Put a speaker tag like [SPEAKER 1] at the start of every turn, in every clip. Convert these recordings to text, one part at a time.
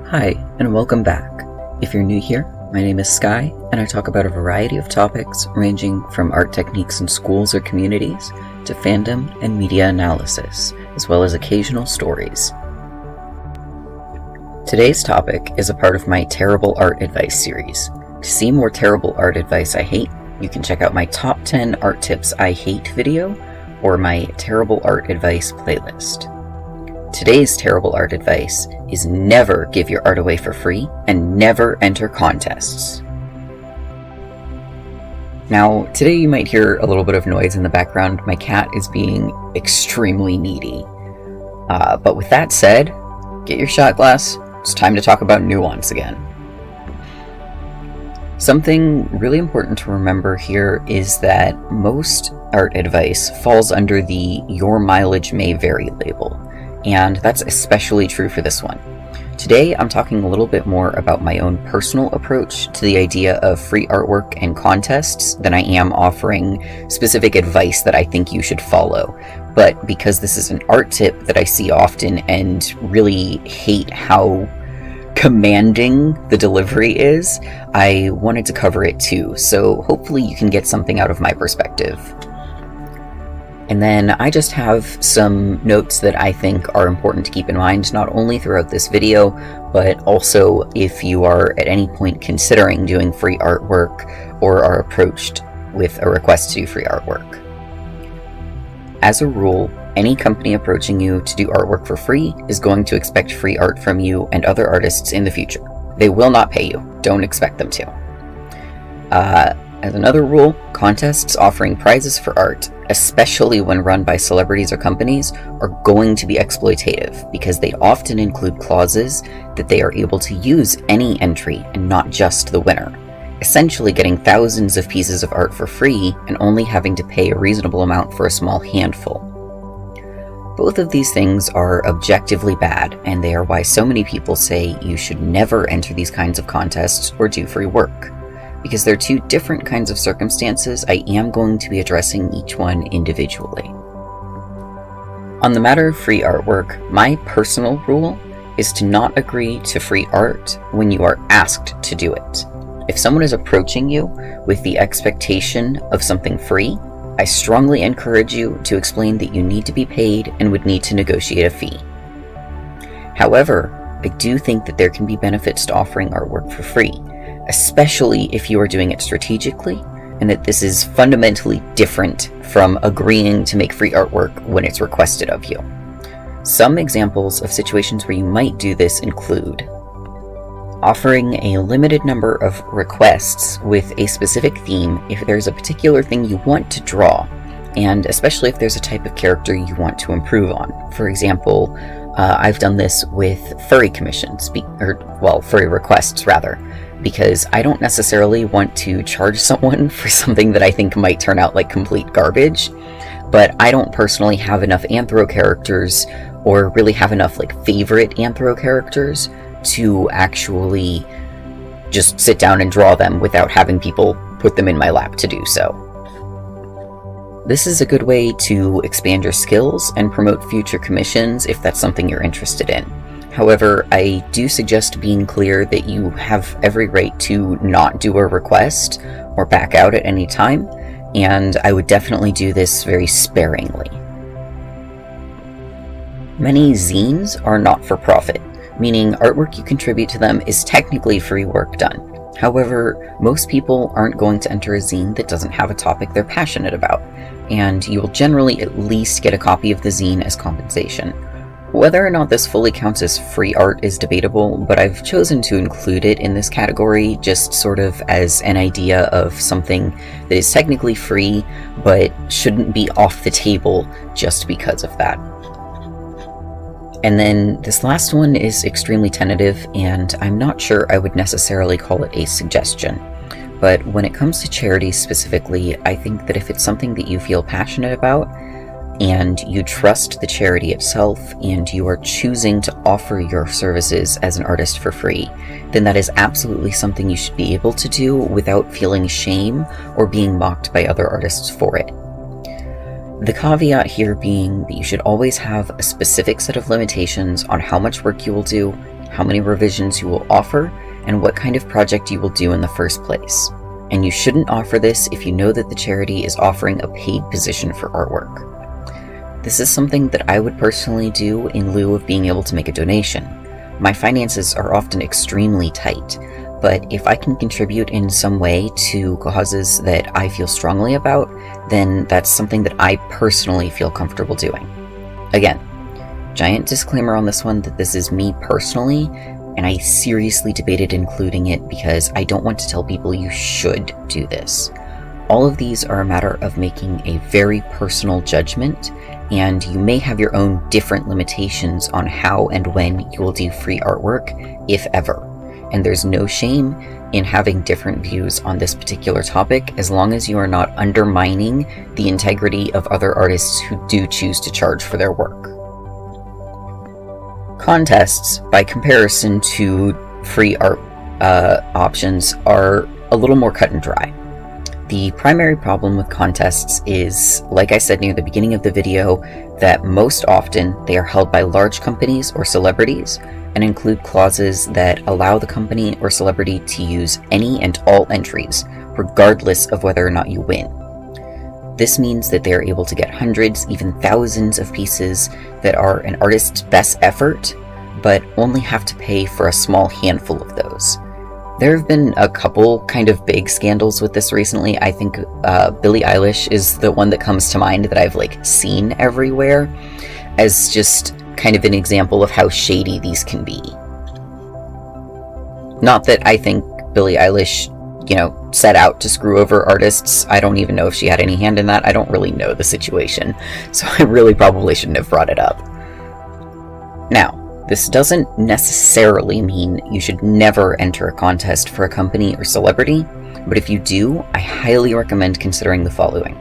[SPEAKER 1] Hi, and welcome back. If you're new here, my name is Sky, and I talk about a variety of topics ranging from art techniques in schools or communities to fandom and media analysis, as well as occasional stories. Today's topic is a part of my Terrible Art Advice series. To see more terrible art advice I hate, you can check out my Top 10 Art Tips I Hate video or my Terrible Art Advice playlist. Today's terrible art advice is never give your art away for free and never enter contests. Now, today you might hear a little bit of noise in the background. My cat is being extremely needy. But with that said, get your shot glass. It's time to talk about nuance again. Something really important to remember here is that most art advice falls under the "your mileage may vary" label. And that's especially true for this one. Today, I'm talking a little bit more about my own personal approach to the idea of free artwork and contests than I am offering specific advice that I think you should follow. But because this is an art tip that I see often and really hate how commanding the delivery is, I wanted to cover it too, so hopefully you can get something out of my perspective. And then I just have some notes that I think are important to keep in mind, not only throughout this video, but also if you are at any point considering doing free artwork or are approached with a request to do free artwork. As a rule, any company approaching you to do artwork for free is going to expect free art from you and other artists in the future. They will not pay you. Don't expect them to. As another rule, contests offering prizes for art, especially when run by celebrities or companies, are going to be exploitative because they often include clauses that they are able to use any entry and not just the winner, essentially getting thousands of pieces of art for free and only having to pay a reasonable amount for a small handful. Both of these things are objectively bad, and they are why so many people say you should never enter these kinds of contests or do free work. Because they're two different kinds of circumstances, I am going to be addressing each one individually. On the matter of free artwork, my personal rule is to not agree to free art when you are asked to do it. If someone is approaching you with the expectation of something free, I strongly encourage you to explain that you need to be paid and would need to negotiate a fee. However, I do think that there can be benefits to offering artwork for free, especially if you are doing it strategically, and that this is fundamentally different from agreeing to make free artwork when it's requested of you. Some examples of situations where you might do this include offering a limited number of requests with a specific theme if there's a particular thing you want to draw, and especially if there's a type of character you want to improve on. For example, I've done this with furry commissions, furry requests rather, because I don't necessarily want to charge someone for something that I think might turn out like complete garbage, but I don't personally have enough anthro characters or really have enough favorite anthro characters to actually just sit down and draw them without having people put them in my lap to do so. This is a good way to expand your skills and promote future commissions if that's something you're interested in. However, I do suggest being clear that you have every right to not do a request or back out at any time, and I would definitely do this very sparingly. Many zines are not for profit, meaning artwork you contribute to them is technically free work done. However, most people aren't going to enter a zine that doesn't have a topic they're passionate about, and you will generally at least get a copy of the zine as compensation. Whether or not this fully counts as free art is debatable, but I've chosen to include it in this category just sort of as an idea of something that is technically free, but shouldn't be off the table just because of that. And then this last one is extremely tentative, and I'm not sure I would necessarily call it a suggestion. But when it comes to charities specifically, I think that if it's something that you feel passionate about, and you trust the charity itself, and you are choosing to offer your services as an artist for free, then that is absolutely something you should be able to do without feeling shame or being mocked by other artists for it. The caveat here being that you should always have a specific set of limitations on how much work you will do how many revisions you will offer, and what kind of project you will do in the first place. And you shouldn't offer this if you know that the charity is offering a paid position for artwork. This is something that I would personally do in lieu of being able to make a donation. My finances are often extremely tight, but if I can contribute in some way to causes that I feel strongly about, then that's something that I personally feel comfortable doing. Again, giant disclaimer on this one that this is me personally, and I seriously debated including it because I don't want to tell people you should do this. All of these are a matter of making a very personal judgment, and you may have your own different limitations on how and when you will do free artwork, if ever. And there's no shame in having different views on this particular topic as long as you are not undermining the integrity of other artists who do choose to charge for their work. Contests, by comparison to free art options, are a little more cut and dry. The primary problem with contests is, like I said near the beginning of the video, that most often they are held by large companies or celebrities and include clauses that allow the company or celebrity to use any and all entries, regardless of whether or not you win. This means that they are able to get hundreds, even thousands of pieces that are an artist's best effort, but only have to pay for a small handful of those. There have been a couple kind of big scandals with this recently. I think Billie Eilish is the one that comes to mind that I've seen everywhere as just kind of an example of how shady these can be. Not that I think Billie Eilish, set out to screw over artists. I don't even know if she had any hand in that. I don't really know the situation, so I really probably shouldn't have brought it up. Now, this doesn't necessarily mean you should never enter a contest for a company or celebrity, but if you do, I highly recommend considering the following.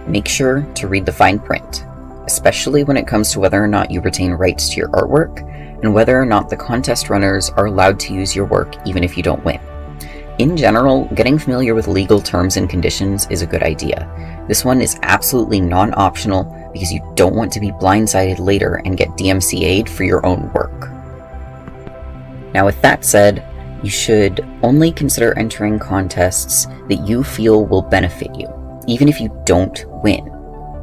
[SPEAKER 1] Make sure to read the fine print, especially when it comes to whether or not you retain rights to your artwork, and whether or not the contest runners are allowed to use your work even if you don't win. In general, getting familiar with legal terms and conditions is a good idea. This one is absolutely non-optional because you don't want to be blindsided later and get DMCA'd for your own work. Now, with that said, you should only consider entering contests that you feel will benefit you, even if you don't win.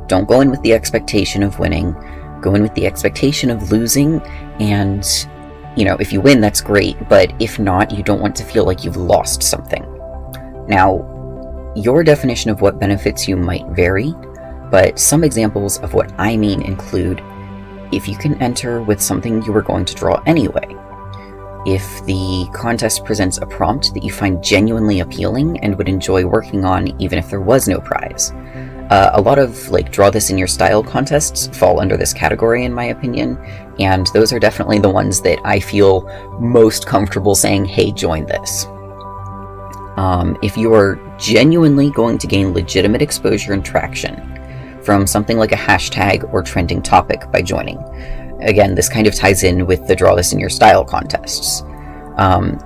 [SPEAKER 1] Don't go in with the expectation of winning. Go in with the expectation of losing, and if you win, that's great, but if not, you don't want to feel like you've lost something. Now, your definition of what benefits you might vary, but some examples of what I mean include if you can enter with something you were going to draw anyway, if the contest presents a prompt that you find genuinely appealing and would enjoy working on even if there was no prize. A lot of draw this in your style contests fall under this category in my opinion, and those are definitely the ones that I feel most comfortable saying, hey, join this. If you are genuinely going to gain legitimate exposure and traction from something like a hashtag or trending topic by joining. Again, this kind of ties in with the draw this in your style contests.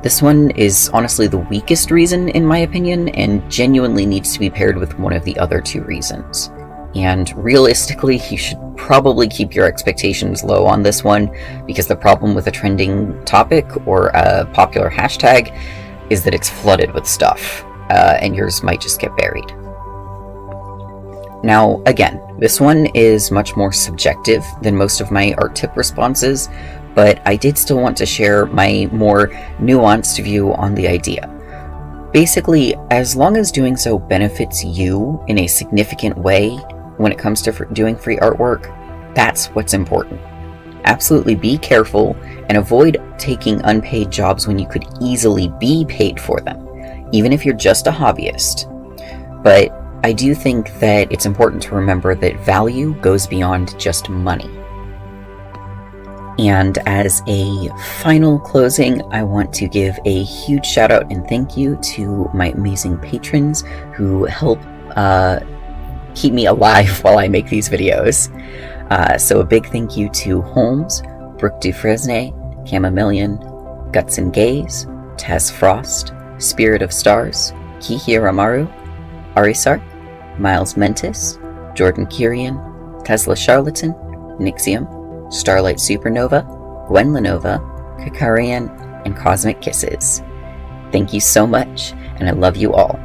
[SPEAKER 1] This one is honestly the weakest reason in my opinion, and genuinely needs to be paired with one of the other two reasons. And realistically, you should probably keep your expectations low on this one, because the problem with a trending topic or a popular hashtag is that it's flooded with stuff, and yours might just get buried. Now, again, this one is much more subjective than most of my art tip responses, but I did still want to share my more nuanced view on the idea. Basically, as long as doing so benefits you in a significant way when it comes to doing free artwork, that's what's important. Absolutely be careful and avoid taking unpaid jobs when you could easily be paid for them, even if you're just a hobbyist. But I do think that it's important to remember that value goes beyond just money. And as a final closing, I want to give a huge shout out and thank you to my amazing patrons who help keep me alive while I make these videos. So a big thank you to Holmes, Brooke Dufresne, Chamomillion, Guts and Gaze, Taz Frost, Spirit of Stars, Kihi Ramaru, Arisark, Miles Mentis, Jordan Kirian, Tesla Charlatan, Nixium, Starlight Supernova, Gwen Lenova, Kakarian, and cosmic kisses. Thank you so much, and I love you all.